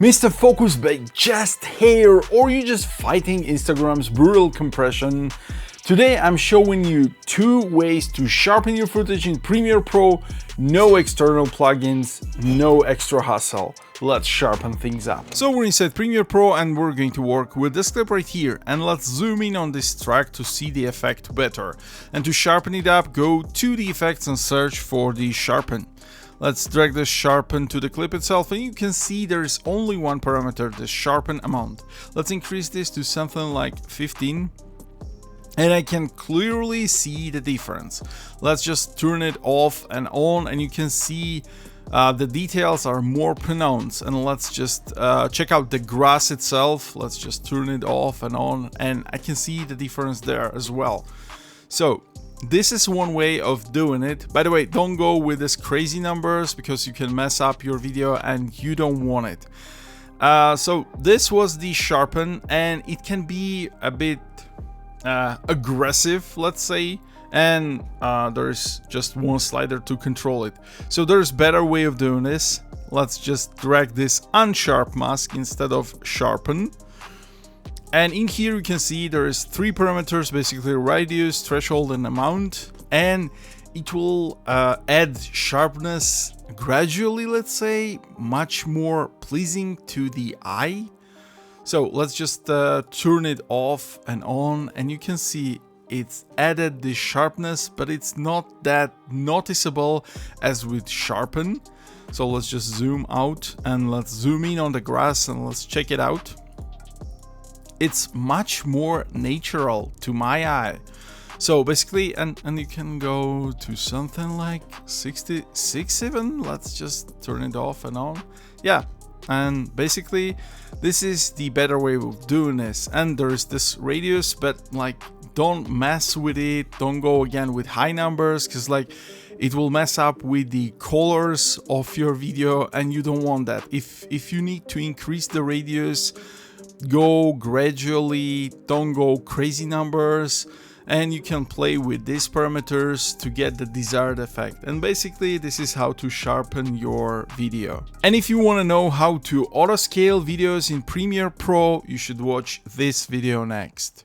Mr. Focus by just hair, or you just fighting Instagram's brutal compression. Today I'm showing you 2 ways to sharpen your footage in Premiere Pro, no external plugins, no extra hassle. Let's sharpen things up. So we're inside Premiere Pro and we're going to work with this clip right here, and let's zoom in on this track to see the effect better. And to sharpen it up, go to the effects and search for the Sharpen. Let's drag the Sharpen to the clip itself, and you can see there's only one parameter, the Sharpen amount. Let's increase this to something like 15. And I can clearly see the difference. Let's just turn it off and on, and you can see the details are more pronounced. And let's just check out the grass itself. Let's just turn it off and on, and I can see the difference there as well. So this is one way of doing it. By the way, don't go with these crazy numbers because you can mess up your video and you don't want it. So this was the Sharpen, and it can be a bit aggressive, let's say, and there's just one slider to control it. So there's better way of doing this. Let's just drag this unsharp mask instead of Sharpen. And in here you can see there is 3 parameters, basically radius, threshold and amount, and it will add sharpness gradually, let's say, much more pleasing to the eye. So let's just turn it off and on, and you can see it's added the sharpness, but it's not that noticeable as with Sharpen. So let's just zoom out and let's zoom in on the grass and let's check it out. It's much more natural to my eye. So basically, and you can go to something like 66 even. Let's just turn it off and on. Yeah, and basically this is the better way of doing this. And there's this radius, but like, don't mess with it. Don't go again with high numbers, because like it will mess up with the colors of your video, and you don't want that. If you need to increase the radius, go gradually, don't go crazy numbers, and you can play with these parameters to get the desired effect. And basically this is how to sharpen your video. And if you want to know how to auto scale videos in Premiere Pro, you should watch this video next.